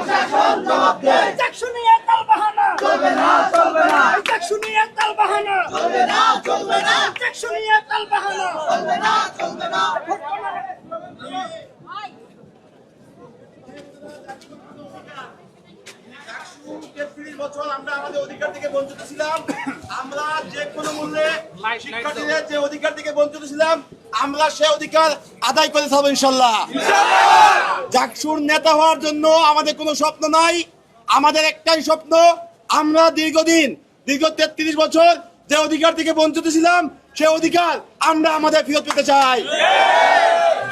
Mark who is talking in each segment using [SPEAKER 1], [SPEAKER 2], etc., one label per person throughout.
[SPEAKER 1] প্রশাসন জবাব দেয়।
[SPEAKER 2] চাকসু নিয়ে তালবাহানা
[SPEAKER 1] চলবে না, চলবে না,
[SPEAKER 2] চাকসু নিয়ে তালবাহানা
[SPEAKER 1] চলবে না, চলবে না,
[SPEAKER 2] চাকসু নিয়ে তালবাহানা
[SPEAKER 1] চলবে না, চলবে না।
[SPEAKER 3] বছর আমরা আমাদের অধিকার থেকে বঞ্চিত ছিলাম। আমরা যে কোনো মূল্যে শিক্ষার্থীদের যে অধিকার থেকে বঞ্চিত ছিলাম, আমরা সে অধিকার আদায় করে থাকবো ইনশাল্লাহ। জাকসুর নেতা হওয়ার জন্য আমাদের কোনো স্বপ্ন নাই। আমাদের একটাই স্বপ্ন, আমরা দীর্ঘ 33 বছর যে অধিকার থেকে বঞ্চিত ছিলাম, সে অধিকার আমরা আমাদের ফেরত পেতে চাই।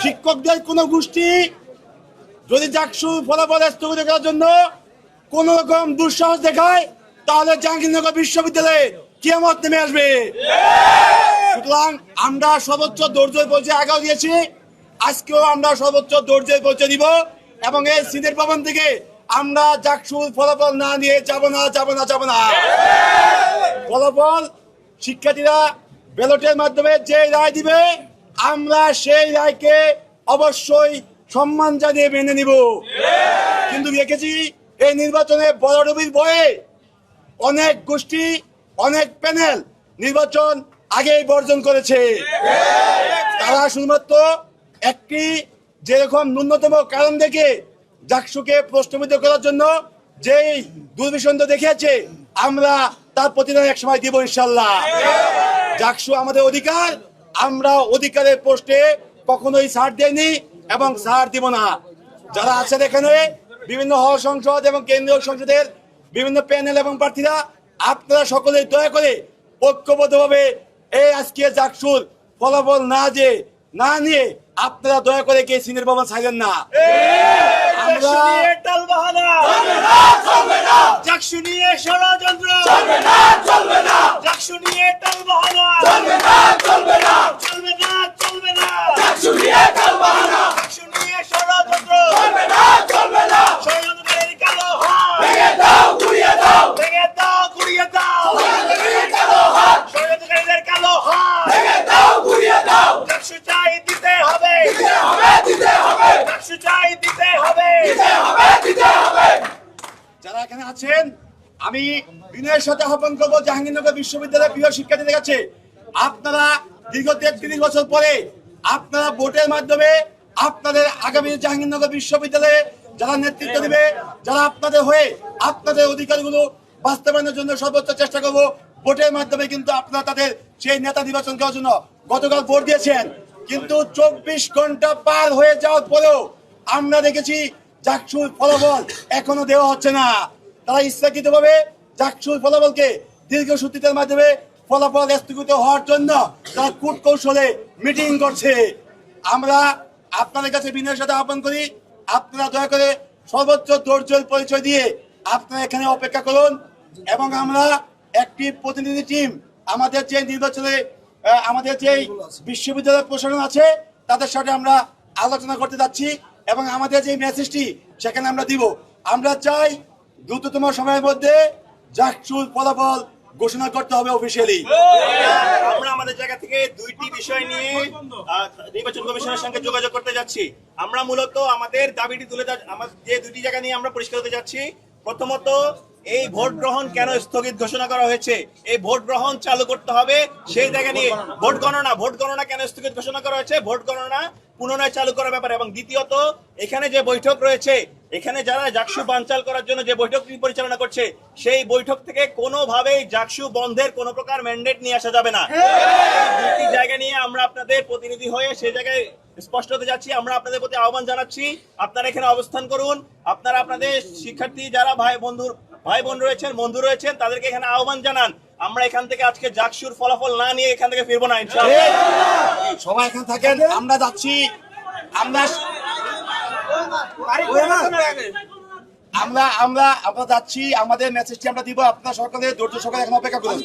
[SPEAKER 3] শিক্ষকদের কোন গোষ্ঠী যদি জাকসু ফলাফল স্থগিত করার জন্য কোন রকম দুঃসাহস দেখায়, তাহলে জাহাঙ্গীরনগর বিশ্ববিদ্যালয়ে কিয়ামত নেমে আসবে। সুতরাং আমরা সর্বোচ্চ ধৈর্যের পরিচয় আগেও দিয়েছি, আজকেও আমরা সর্বোচ্চ ধৈর্যের পরিচয় দিব এবং এই সিনেট ভবন থেকে আমরা জাকসুর ফলাফল না নিয়ে যাব না। ফলাফল শিক্ষার্থীরা ব্যালটের মাধ্যমে যে রায় দিবে, আমরা সেই রায়কে অবশ্যই সম্মান জানিয়ে মেনে নিব। কিন্তু দেখেছি এই নির্বাচনে বড়ডুবির ভয়ে অনেক গোষ্ঠী, অনেক প্যানেল নির্বাচন আগেই বর্জন করেছে। তারা শুধুমাত্র একটি যেরকম ন্যূনতম কারণ দেখে জাকসুকে প্রশ্নবিদ্ধ করার জন্য যেই দুর্বিসন্ধ দেখিয়েছে, আমরা তার প্রতিদান এক সময় দিব ইনশাল্লাহ। জাকসু আমাদের অধিকার, আমরা অধিকারের পোস্টে কখনোই ছাড় দেয়নি এবং ছাড় দিব না। যারা আছেন এখানে বিভিন্ন হল সংসদ এবং কেন্দ্রীয় সংসদের বিভিন্ন প্যানেল এবং প্রার্থীরা, আপনারা সকলে দয়া করে ঐক্যবদ্ধভাবে এই আজকে জাকসুর ফলাফল না নিয়ে আপনারা দয়া করে কে সিনের বাবা ছাড়েন না। আমরা
[SPEAKER 2] চাকসু নিয়ে ষড়যন্ত্র
[SPEAKER 1] চলবে না,
[SPEAKER 2] চাকসু নিয়ে তালবাহানা
[SPEAKER 1] চলবে না, চলবে না,
[SPEAKER 2] চলবে না
[SPEAKER 1] জাকসু নিয়ে তালবাহানা
[SPEAKER 2] চাকসু নিয়ে ষড়যন্ত্র
[SPEAKER 1] চলবে না,
[SPEAKER 2] ষড়যন্ত্রকারীর কালো হাত
[SPEAKER 1] ভেঙে দাও, গুড়িয়ে দাও,
[SPEAKER 2] ভেঙে দাও, গুড়িয়ে দাও,
[SPEAKER 1] কালো হাত,
[SPEAKER 2] ষড়যন্ত্রকারীদের কালো হাত
[SPEAKER 1] ভেঙে দাও, গুড়িয়ে দাও,
[SPEAKER 2] চাকসু চাই দিতে হবে,
[SPEAKER 1] দিতে হবে,
[SPEAKER 2] চাকসু চাই দিতে হবে।
[SPEAKER 1] দিতে হবে।
[SPEAKER 3] যারা এখানে আছেন, আমি বিনয়ের সাথে আহ্বান করবো জাহাঙ্গীরনগর বিশ্ববিদ্যালয়ের প্রিয় শিক্ষার্থীদের কাছে, আপনারা দীর্ঘ 33 বছর পরে আপনারা ভোটের মাধ্যমে আপনাদের আগামী জাহাঙ্গীরনগর বিশ্ববিদ্যালয়ে যারা নেতৃত্ব দিবে, যারা আপনাদের হয়ে আপনাদের অধিকারগুলো বাস্তবায়নের জন্য সর্বোচ্চ চেষ্টা করবো, ভোটের মাধ্যমে কিন্তু আপনারা তাদের সেই নেতা নির্বাচন করার জন্য গতকাল ভোট দিয়েছেন। কিন্তু 24 ঘন্টা পার হয়ে যাওয়ার পরেও আমরা দেখেছি জাকসুর ফলাফল এখনো দেওয়া হচ্ছে না। তারা ইচ্ছাকৃতভাবে জাকসুর ফলাফলকে দীর্ঘসূত্রিতার মাধ্যমে ফলাফল স্থগিত হওয়ার জন্য তারা কূট কৌশলে মিটিং করছে। আমরা আপনাদের কাছে বিনয়ের সাথে আহ্বান করি, আপনারা দয়া করে সর্বোচ্চ ধৈর্যের পরিচয় দিয়ে আপনারা এখানে অপেক্ষা করুন এবং আমরা একটি প্রতিনিধি টিম আমাদের যে নির্বাচনে আমাদের যে বিশ্ববিদ্যালয়ের প্রশাসন আছে তাদের সাথে আমরা আলোচনা করতে যাচ্ছি এবং আমাদের যে মেসেজটি সেখানে আমরা দিব। আমরা চাই দ্রুততম সময়ের মধ্যে জাকসুর ফলাফল ঘোষণা করতে হবে অফিসিয়ালি।
[SPEAKER 4] আমরা আমাদের জায়গা থেকে দুইটি বিষয় নিয়ে নির্বাচন কমিশনের সঙ্গে যোগাযোগ করতে যাচ্ছি। আমরা মূলত আমাদের দাবিটি যে দুটি জায়গা নিয়ে আমরা পরিষ্কার হতে যাচ্ছি। প্রথমত, এই ভোট গ্রহণ কেন স্থগিত ঘোষণা করা হয়েছে, এই ভোট গ্রহণ চালু করতে হবে সেই জায়গা নিয়ে। ভোট গণনা কেন স্থগিত ঘোষণা করা হয়েছে, ভোট গণনা পুনরায় চালু করার ব্যাপারে। এবং দ্বিতীয়ত, এখানে যে বৈঠক রয়েছে, এখানে যারা জাকসু বানচাল করার জন্য যে বৈঠকটি পরিচালনা করছে, সেই বৈঠক থেকে কোনোভাবেই জাকসু বন্ধের কোনো প্রকার ম্যান্ডেট নিয়ে আসা যাবে না। দুটি জায়গা নিয়ে আমরা আপনাদের প্রতিনিধি হয়ে সেই জায়গায় স্পষ্ট হতে যাচ্ছি। আমরা আপনাদের প্রতি আহ্বান জানাচ্ছি, আপনারা এখানে অবস্থান করুন। আপনারা আপনাদের শিক্ষার্থী যারা ভাই বোন রয়েছেন, বন্ধু রয়েছেন, তাদেরকে এখানে আহ্বান জানান। আমরা এখান থেকে আজকে জাকসুর ফলাফল না নিয়ে এখান থেকে ফিরবো না ইনশাআল্লাহ।
[SPEAKER 3] সবাই এখানে থাকেন, আমরা যাচ্ছি। আমরা যাচ্ছি, আমাদের মেসেজটি আমরা দিব। আপনারা সকলে ধৈর্য সহকারে এখন অপেক্ষা করুন।